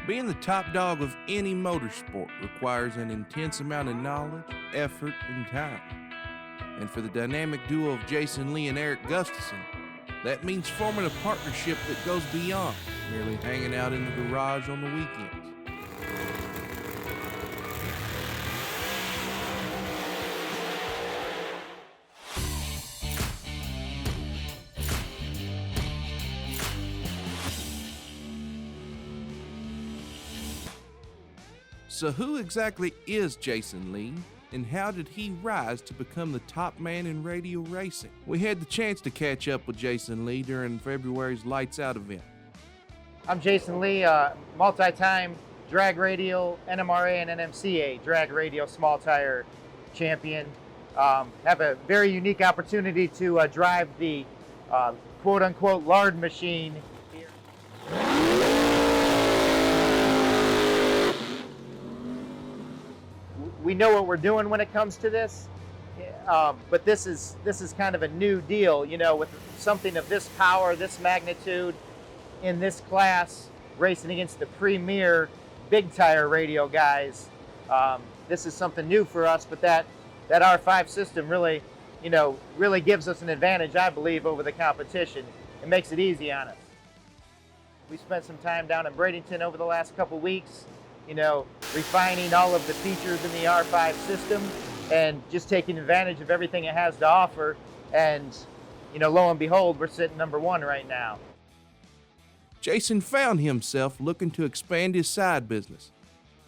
Being the top dog of any motorsport requires an intense amount of knowledge, effort, and time. And for the dynamic duo of Jason Lee and Eric Gustafson, that means forming a partnership that goes beyond merely hanging out in the garage on the weekends. So who exactly is Jason Lee, and how did he rise to become the top man in radio racing? We had the chance to catch up with Jason Lee during February's Lights Out event. I'm Jason Lee, multi-time drag radio, NMRA and NMCA drag radio small tire champion. Have a very unique opportunity to drive the quote-unquote lard machine here. We know what we're doing when it comes to this, but this is kind of a new deal, you know, with something of this power, this magnitude, in this class, racing against the premier big tire radio guys. This is something new for us, but that R5 system really, you know, really gives us an advantage, I believe, over the competition. It makes it easy on us. We spent some time down in Bradenton over the last couple weeks, you know, refining all of the features in the R5 system and just taking advantage of everything it has to offer. And, you know, lo and behold, we're sitting number one right now. Jason found himself looking to expand his side business,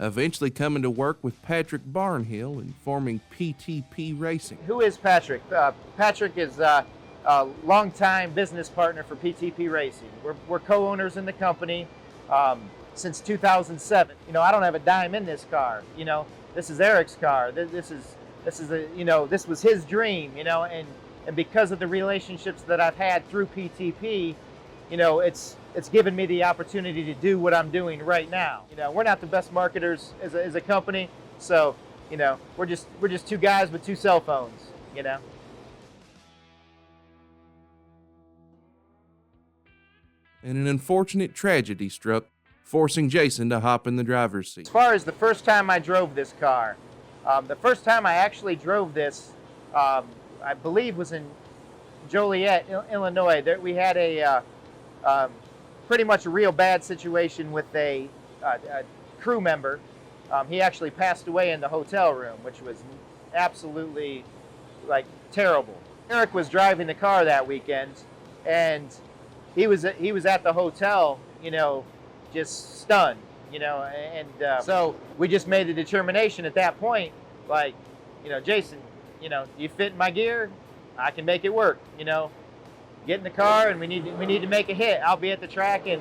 eventually coming to work with Patrick Barnhill and forming PTP Racing. Who is Patrick? Patrick is a longtime business partner for PTP Racing. We're co-owners in the company since 2007. You know, I don't have a dime in this car. You know, this is Eric's car. This is a, you know, this was his dream. You know, and because of the relationships that I've had through PTP, you know, it's given me the opportunity to do what I'm doing right now. You know, we're not the best marketers as a company, so, you know, we're just two guys with two cell phones, you know. And an unfortunate tragedy struck, forcing Jason to hop in the driver's seat. As far as the first time I drove this car, the first time I actually drove this, I believe was in Joliet, Illinois. There, we had a pretty much a real bad situation with a crew member. He actually passed away in the hotel room, which was absolutely, like, terrible. Eric was driving the car that weekend, and he was at the hotel, you know, just stunned, you know, and so we just made the determination at that point, like, you know, Jason, you know, you fit in my gear, I can make it work, you know. Get in the car, and we need to make a hit. I'll be at the track in,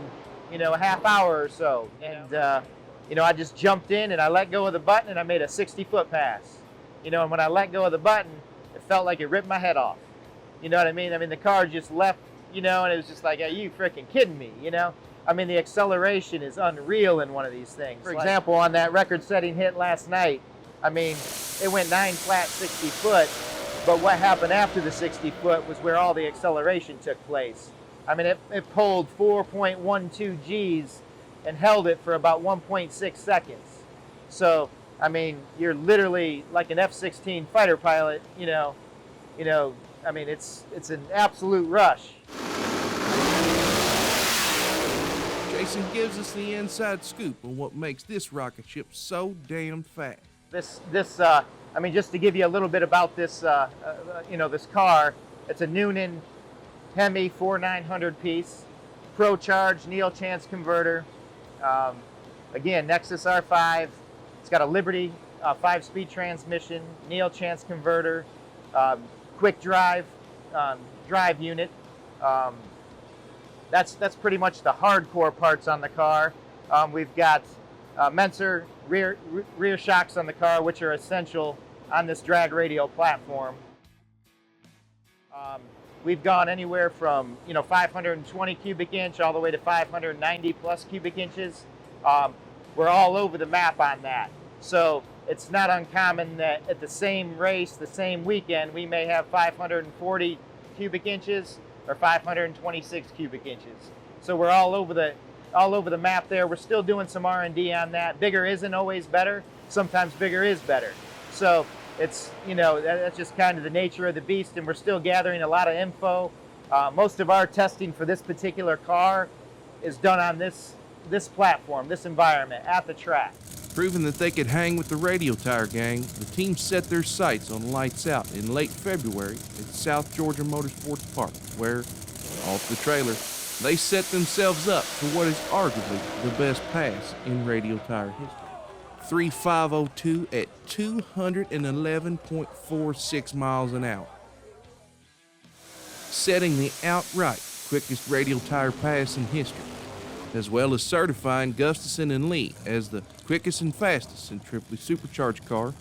you know, a half hour or so. And you know, I just jumped in and I let go of the button and I made a 60-foot pass. You know, and when I let go of the button, it felt like it ripped my head off. You know what I mean? I mean, the car just left, you know, and it was just like, are you freaking kidding me? You know? I mean, the acceleration is unreal in one of these things. For example, on that record-setting hit last night, I mean, it went 9 flat 60 foot. But what happened after the 60 foot was where all the acceleration took place. I mean, it pulled 4.12 Gs and held it for about 1.6 seconds. So, I mean, you're literally like an F-16 fighter pilot, you know, I mean, it's an absolute rush. Jason gives us the inside scoop on what makes this rocket ship so damn fast. I mean, just to give you a little bit about this, you know, this car, it's a Noonan Hemi 4900 piece, Pro Charge Neil Chance converter. Again, Nexus R5. It's got a Liberty 5-speed transmission, Neil Chance converter, quick drive drive unit. That's pretty much the hardcore parts on the car. We've got Menser rear shocks on the car, which are essential on this drag radio platform. We've gone anywhere from, you know, 520 cubic inch all the way to 590 plus cubic inches. We're all over the map on that. So it's not uncommon that at the same race, the same weekend, we may have 540 cubic inches or 526 cubic inches. So we're all over all over the map there. We're still doing some R&D on that. Bigger isn't always better. Sometimes bigger is better. So it's, that's just kind of the nature of the beast, and we're still gathering a lot of info. Most of our testing for this particular car is done on this platform, this environment, at the track. Proving that they could hang with the Radio Tire gang, the team set their sights on Lights Out in late February at South Georgia Motorsports Park, where, off the trailer, they set themselves up for what is arguably the best pass in Radio Tire history. 3.502 at 211.46 miles an hour, setting the outright quickest Radio Tire pass in history, as well as certifying Gustafson and Lee as the quickest and fastest in triply supercharged car,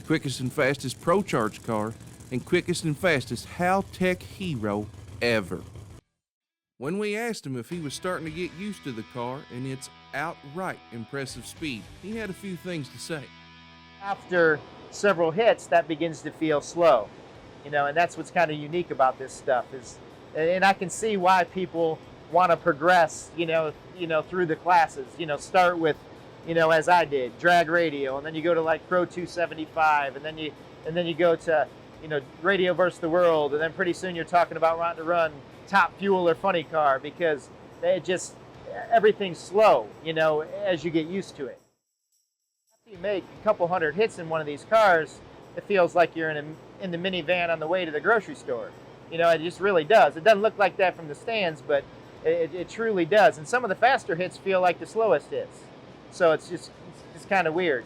quickest and fastest pro-charged car, and quickest and fastest Haltech Hero ever. When we asked him if he was starting to get used to the car and its outright impressive speed, he had a few things to say. After several hits, that begins to feel slow, and that's what's kind of unique about this stuff and I can see why people want to progress, through the classes. Start with, as I did, drag radio, and then you go to like Pro 275, and then you go to, Radio versus the World, and then pretty soon you're talking about wanting to run Top Fuel or Funny Car, because everything's slow, as you get used to it. After you make a couple hundred hits in one of these cars, it feels like you're in the minivan on the way to the grocery store. It just really does. It doesn't look like that from the stands, but it truly does. And some of the faster hits feel like the slowest hits. So it's kind of weird,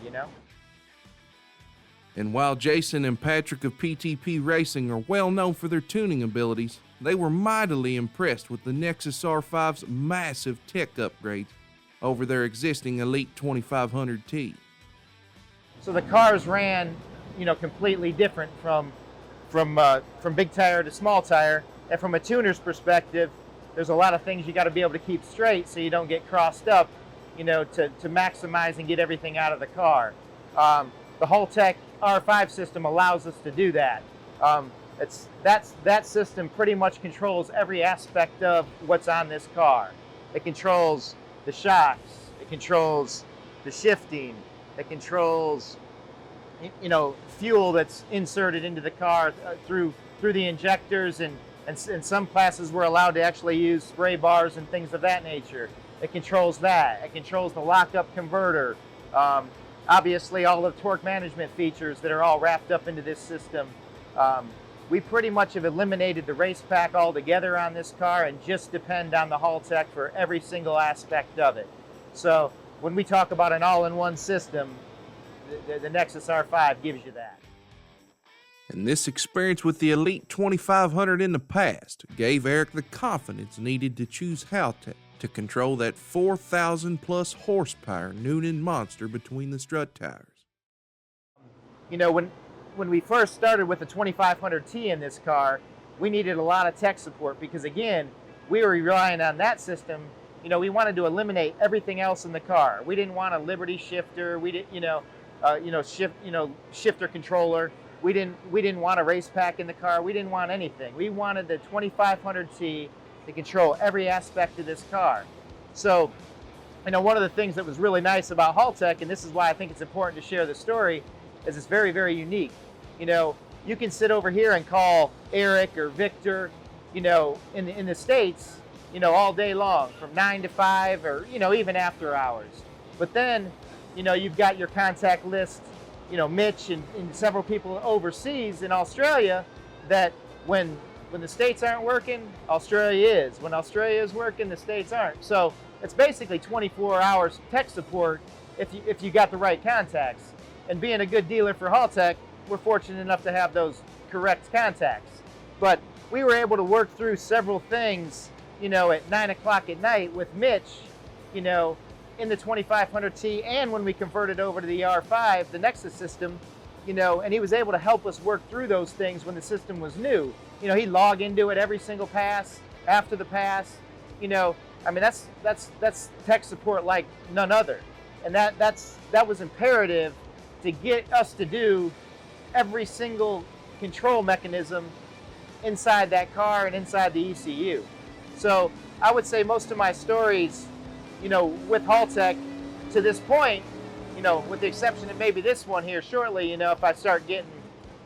And while Jason and Patrick of PTP Racing are well known for their tuning abilities, they were mightily impressed with the Nexus R5's massive tech upgrades over their existing Elite 2500T. So the cars ran, completely different from big tire to small tire. And from a tuner's perspective, there's a lot of things you got to be able to keep straight so you don't get crossed up, to maximize and get everything out of the car. The Haltech R5 system allows us to do that. That system pretty much controls every aspect of what's on this car. It controls the shocks, it controls the shifting, it controls fuel that's inserted into the car through the injectors, and some classes we're allowed to actually use spray bars and things of that nature. It controls that. It controls the lockup converter. Obviously all the torque management features that are all wrapped up into this system. We pretty much have eliminated the race pack altogether on this car and just depend on the Haltech for every single aspect of it. So when we talk about an all-in-one system, the Nexus R5 gives you that. And this experience with the Elite 2500 in the past gave Eric the confidence needed to choose Haltech to control that 4,000 plus horsepower Noonan monster between the strut tires. When we first started with the 2500T in this car, we needed a lot of tech support because, again, we were relying on that system. We wanted to eliminate everything else in the car. We didn't want a Liberty shifter. We didn't, shifter controller. We didn't want a race pack in the car. We didn't want anything. We wanted the 2500T to control every aspect of this car. So, one of the things that was really nice about Haltech, and this is why I think it's important to share the story, is it's very, very unique. You can sit over here and call Eric or Victor, in the States, all day long from 9 to 5 or, even after hours. But then, you've got your contact list, Mitch and several people overseas in Australia that when the States aren't working, Australia is. When Australia is working, the States aren't. So it's basically 24 hours tech support if you got the right contacts. And being a good dealer for Haltech, we're fortunate enough to have those correct contacts. But we were able to work through several things, at 9 o'clock at night with Mitch, in the 2500T, and when we converted over to the R5, the Nexus system, and he was able to help us work through those things when the system was new. He'd log into it every single pass, after the pass, that's tech support like none other. And that was imperative to get us to do every single control mechanism inside that car and inside the ECU. So I would say most of my stories, with Haltech to this point, with the exception of maybe this one here shortly, if I start getting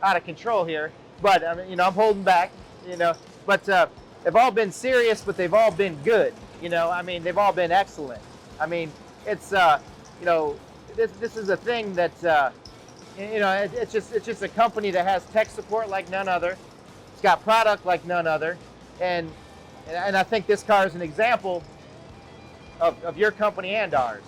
out of control here, but I mean, I'm holding back, but they've all been serious, but they've all been good, I mean, they've all been excellent. I mean, it's, this is a thing that, it's just a company that has tech support like none other. It's got product like none other, and I think this car is an example of your company and ours.